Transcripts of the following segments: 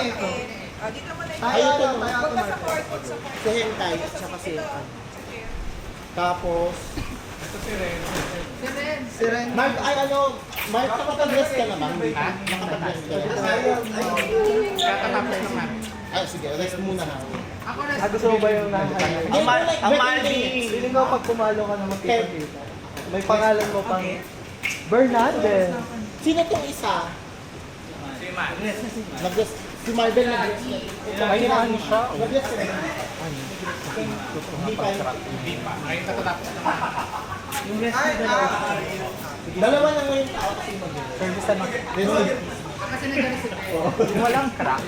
ito. Dito mo na Tayo ito. Huwag ka sa court. Huwag sa court. Si Hentai at saka si Tapos, Si Ren. Mark, ay ano, Mark, nakapag-dress ka naman? Ha? Nakapag-dress ka naman? Kakatapos naman. Ay, sige, rest muna ha. Gusto mo ba yung nakahighlight? Ang Maldi! Feeling ko pag pumalo ka naman kita. May pangalan mo pang Bernadette. Sino tong isa? Si Matt. Nag-dress, si Marvel nag-dress ka. Ay, ano siya? Nag-dress ka naman. Hindi pa yun. Hindi pa. Ay, kakatapos naman. Yung rest ng dalawa. Dalawa na ngayon tao kasi mag-dress. Service na. Kasi nag-receive ko. Walang crack.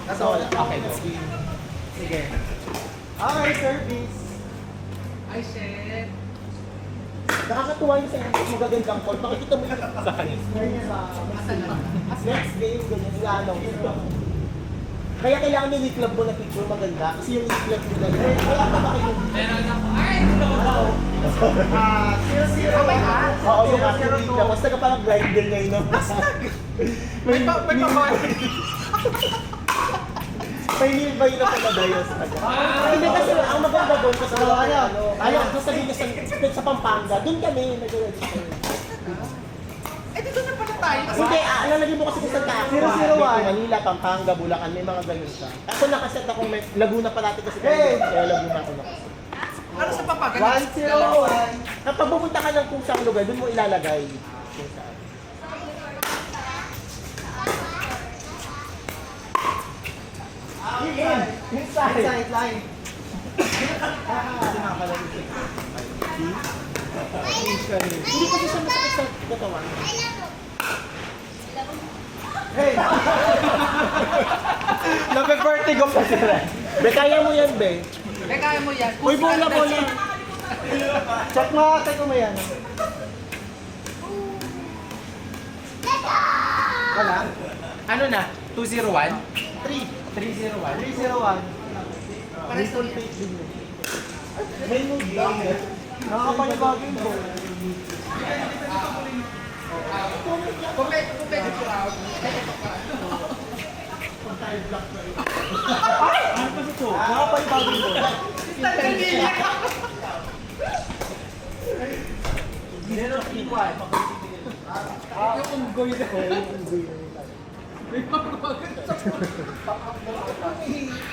Nasa wala. Okay, go. Sige. Okay, service. Ay, shit. Nakakatuwa yung sa magagandang call. Makikita mo yung next game, ganyan, ilalaw. Kaya kailangan may week club mo na picture maganda. Kasi yung week club nila yun. Kaya pa ba kayo? Ay! Oo, yung aking week club. Basta ka parang grinder ngayon. May pabawal. May nilbay na pagkadayo sa kanya. Hindi kasi ang maganda doon kasi ayaw ko sabihin niya sa Pampanga. Doon kami nag-register. Eh, dito na pala tayo. Hindi, lalagyan mo kasi kung saan ka. 001. Manila, Pampanga, Bulacan, may mga ganun siya. Ako nakaset ako, may Laguna pa natin kasi kaya Laguna ako nakaset. Ano sa papagan? 101. Kapag pupunta ka ng kung saan lugar, doon mo ilalagay. Kung saan. Inside line. Hindi kasi siya masakit sa katawan. Hey! Nape-vertigo pa sila. Be, kaya mo yan, Be. Eh, kaya mo yan. Uy, bola. Check mo ate ko mo yan. Wala? Ano na? 201? 3. 301? 301. Pares to yan. May move down. Nakakapanibago yung goal. Kung pwede ko out. Nakakapanibago yung goal. Yung unggoy na.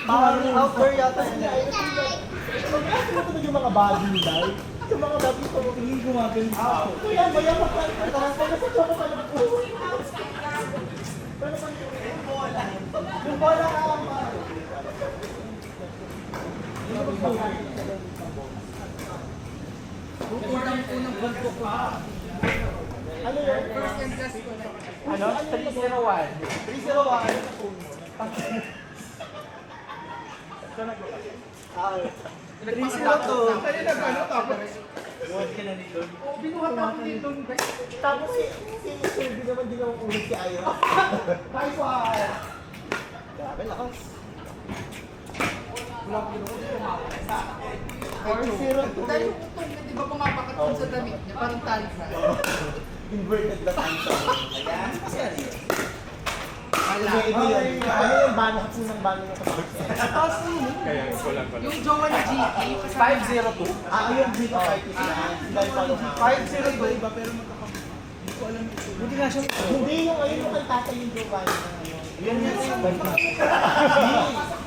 Parang outdoor yata sila. Ano yung mga body dahil? Yung mga body ko, hindi gumagano. Kuya, bayan mo pa. Yung bola ka lang pa. Unang bulto ko. Ano yun? First and last ko na. Ano? 301. 302. Kaya nag-ano tapos? Binuhat ako dito guys. Tapos si Sylvie naman din ang ulit si Ayo. High five! Grabe, lakas. 402. Dahil yung utong na di ba pumapakat dun sa damit niya? Parang talsa. Inverted na tanso. Ayan. Wala. Ano yung bano kasi ng bano ng kapatid? Yung jowa ni GT. 502? Yung Vito Party sila. Dahil pa yung 502. iba pero Hindi nga siya. Hindi yung ayun yung kantata yung Giovanni na ano. Yan yung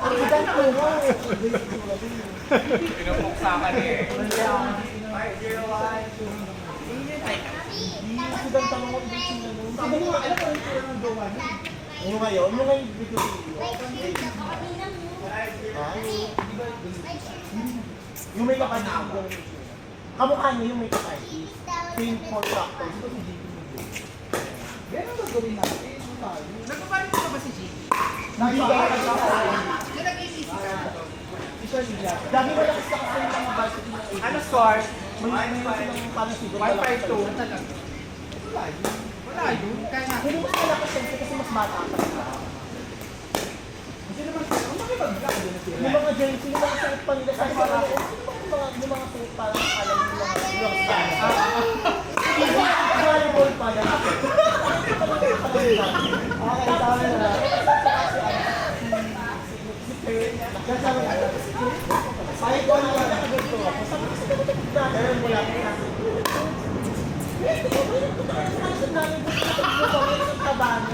ang ilan ko mo. Pinupuksakan eh. 501. Ibang tanong ko din sila nung. Sabi mo, alam ko yung ng Giovanni. Yung ngayon video yung makeup artist. Kamukha niya yung makeup artist. Same for factors. Ito si GP mo. Ganun gagawin natin. Nagpapalit ka ba si GT? Yung nag-iisip ka. Dami mo lang isa kasi yung mga varsity ng 80s. Ano score? May silang parang siguro. 152. Wala yun. Kaya nga. Hindi mo sila kasi kasi mas bata pa sila. Kasi naman sila. Ang makipag-vlog din na sila. Yung mga jersey, yung mga suit pa nila. Sabi ko, yung mga suit parang alam mo yung mga scan. Volleyball pa yan. Okay, tama na. Kasama na. 5-1 lang. Meron mo lang.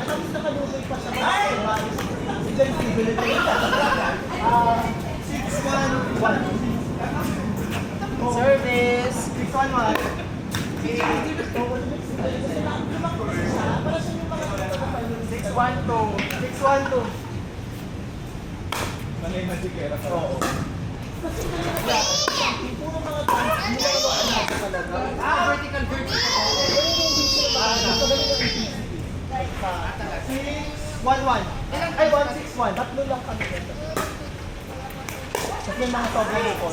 Tapos nakaluboy pa sa mga. Si Jen, bibilit na yun. 6-1-1. Service! 6-1-1. Six, one, two. 6-1-2. Manay na si Kera. Oo. Puro mga times, hindi na ako ano talaga. Vertical. Gusto ba nila yung 6-1-1. Ay, 1-6-1. Tatlo lang kami dito. Kasi may mga sobrang lupon.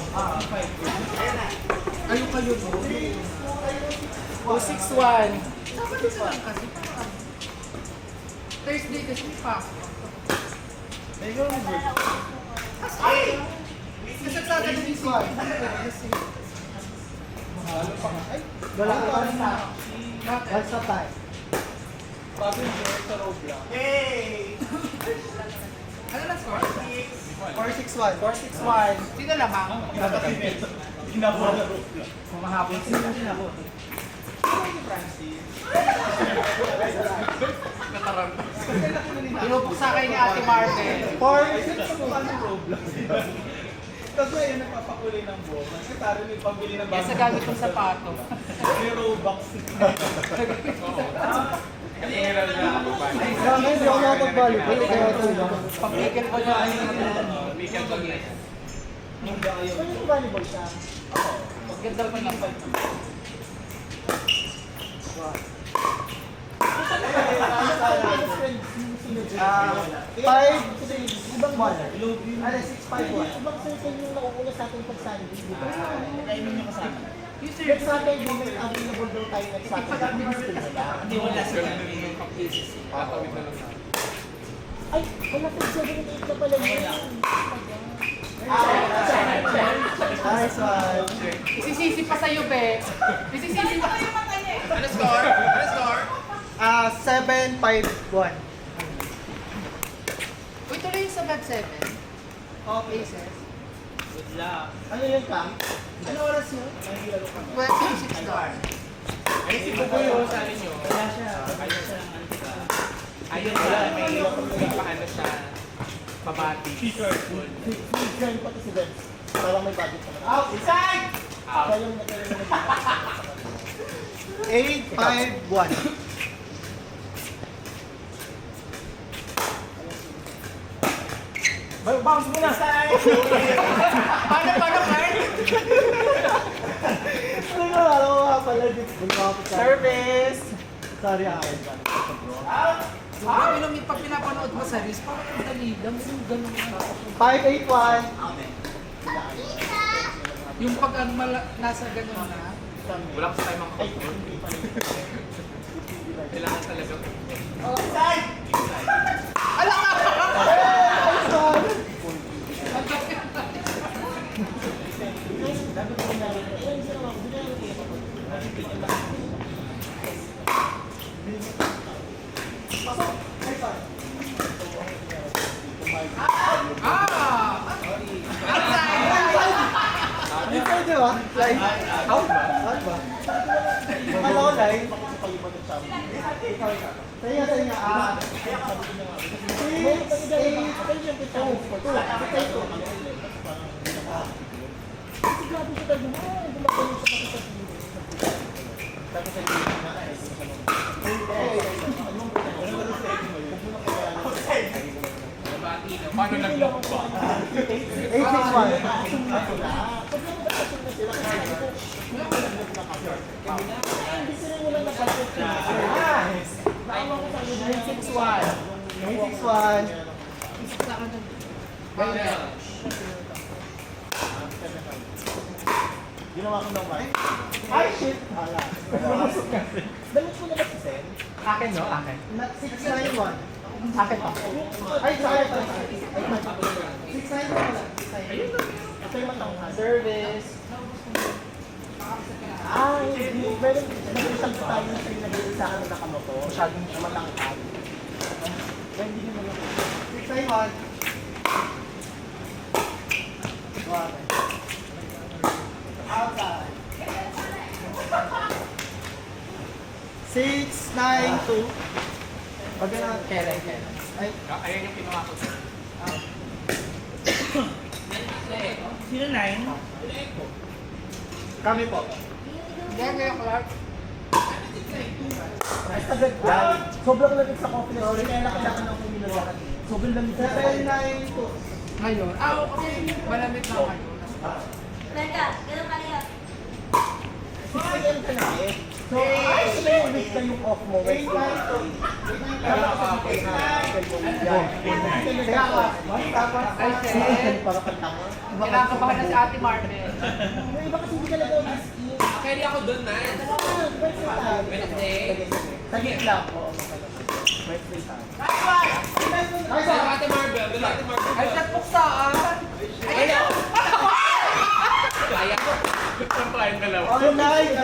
Ayun kayo, no? 261. Thursday kasi pa. Ayun, Kasagsagan ng isip. wala ka pa rin na. What's the time? Bago yung Kera sa Roblox. Ano na score? 4-6-1. 461. Sino lamang? Ginawa na Roblox. Kumahapon sila. Tinupok sa akin ni Ate Marvel. 4-6-1. Roblox. Tapos ngayon nagpapakulay ng buhok. Kasi taro yung pambili ng Kaya sa gamit kong sapato. May Robux. Grabe, hindi ako nakapag-volleyball. Kaya ito lang. Pag-weekend ko na Gusto niyo volleyball siya? Ganda ko lang. Ibang ball. Ano, 6-5-1. Ibang circle yung nakukuha sa ating pag-sandwich. Kailan nyo kasama? Next Saturday, may available daw tayo next Saturday. Hindi wala sila. Tatawid na lang. Ay, wala pa 7-8 na pala yun. Nice one. Isisisi pa sa'yo, be. Isisisi pa. Ano score? Ano score? 7-5-1. Uy, tuloy yung sa Web 7. Okay. Places. Good luck. Ano yun, Cam? Ano oras yun? 12:06 daw. Ay, si Buboy yung sa inyo. Wala siya. Ayaw siya ng antika. Ayaw wala. May paano siya. Pabati. T-shirt. Join pa to si Ben. Parang may budget pa. Out! Inside! Kaya yung nagkaroon ng 8-5-1. Bounce mo na! Paano, Kurt? Ano nga, alam mo nga pala dito. Service! Sorry, akin. Yung pag pinapanood mo sa Reels, parang ang dali lang. Yung ganun na. 5-8-1. Yung pag ang nasa ganun na. Wala kasi tayo mga kailangan talaga. Alam ka! Hindi pwede ba? Live? Out ba? Out ba? Akala ko live. Saya. 8-6-1. Paano nag-lock ba? 8-6-1. Ginawa ko ng mic. Ay, shit! Hala. Dalit ko na ba si Sen? Akin, no? Akin. 691. Akin pa. Ay, sorry. 691 pala. Ayun. Ito yung matangka. Service. Ah, hindi. Meron. Nag-isang tayo na pinag-iisa ka na nakamoto. Masyadong matangkad. 691. Outside. 692. Pag na, kailan. Ay, Ayan yung kinuha ko. Sino 9? kami po. Sobrang lamig sa coffee na. Kaya nakalakan ng kumilawan. Sobrang lamig sa 792. Ngayon. Okay. Malamit na ngayon. Merka, ganun ka niya. 6 a.m. ka na eh. So, ayos na yung week na yung off mo. 892. Ay, shit. Para kantama. Kinakabahan na si Ate Marvel. Yung iba kasi hindi talaga umis-in. Kaya ako doon na. Wednesday. Sagit lang. Oo, Wednesday tayo. Ate Marvel. Ate Marvel. Ay, shit, puksaan. Ayaw. Ayaw. Ang kain ka lang. All night,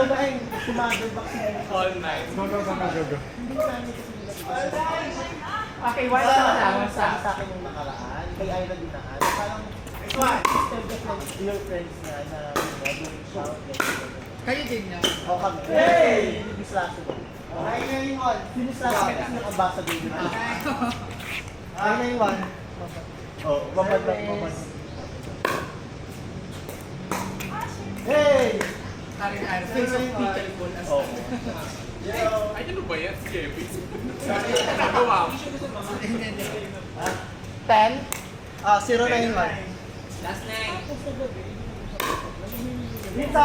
sumagod vaccine. All night. Hindi namin kasi nila. Okay, why na Sa akin yung nakaraan, kay Ira dinaan. Parang, system just like your friends na doing shout. Kayo din niya. O kami. Hey! Binislaso ko. Ay, Binislaso ko kasi ng ambassador din. Ay, Oh, babad. Hey! Karin Iron. Face of teachable as Oh. Ay, ano ba yan? Kevin. Nagawa mo. 10. 091. Last night. Lisa!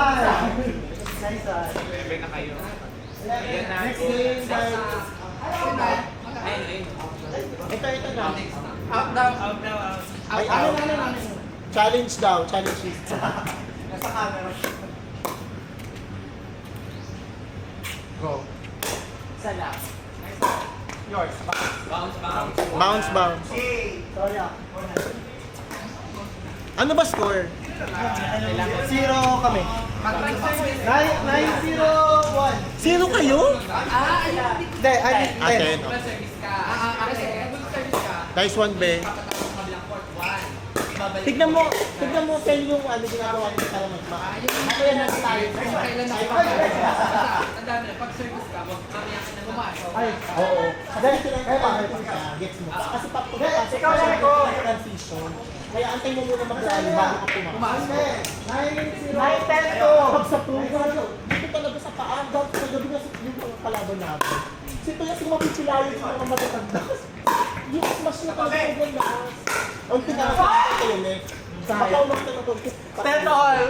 Nice one. Bebe na kayo. Ayan na. Next game, guys. Ayun. Ito na. Out daw. Ay, ano. Challenge daw, challenge is. Nasa camera. Go. Isa lang. Yours. Bounce. Bounce. Sorry ah. Ano ba score? 0 kami. 901. Sino kayo? Hindi, I mean 10. Service ka. Guys, 1 be. Tignan mo, Kel, yung ano ginagawa niyo para magma. Ako yan ang tayo. Kailan Ay, Tandaan mo, pag service ka, mamaya ka na pumasok. ay, oo. Dahil kinakailangan ko siya, gets mo. Kasi pagpapasok ikaw lang ka ko. sa transition, kaya antay mo muna mag-rally bago ka pumasok. 910 to. Pag sa program, dito talaga sa paan, dapat sa gabi na yung mga kalaban namin. Sito yung sila mapipilayo sa mga matatanda. Yung smash na talaga sa ganyan lakas. Ang pinakasabi ko kayo, eh. Pagkaulong ka na to. 10 to all.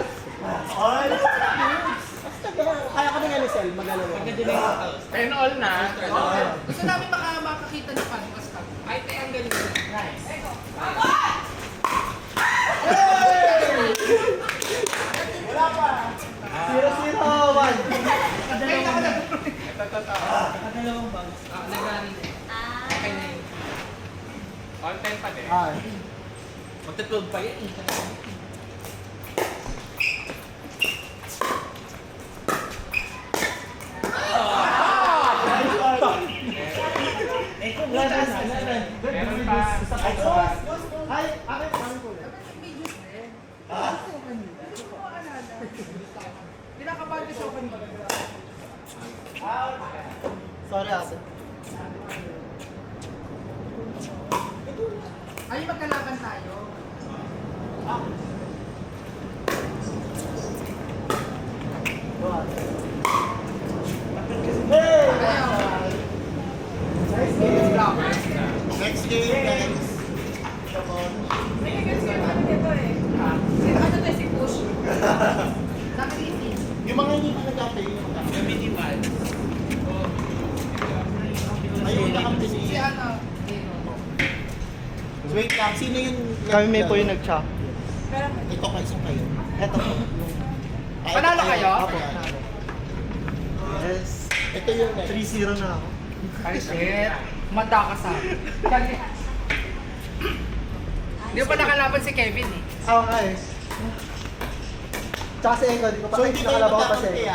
Basta gano'n. Kaya kami nga ni Sel, mag-alawa. 10 all na. Gusto namin makakita ng podcast ka. Ay, te, ang galing. Nice. Wala pa. 001. Nag-rally. Ah. Okay na yun. All 10 pa din. Ay. Magta-12 pa yan. Meron pa. Ay, akin ko. Pinakabahan ko sa open ba? Sorry, ate. Ay, magkalaban tayo. Hey! Ayaw. Nice game. Next game, guys. Ano to si Push? Nakalitin. Yung mga hindi pa nag-update, yung mga Minimal. ayun, nakampini. Si ano? Wait lang, sino yung... Kami may po yung nag-chat. Ito kayo, saan kayo? Eto po. Ah, Panalo ito kayo? Apo. Yes. Ito yung next. 3-0 na ako. Ay, shit. Manda ka sa akin. Hindi pa nakalaban si Kevin eh. Ako nga eh. Tsaka si Engo, di ko pa So, hindi kayo nakalaban ko pa si magkakampi, Engo.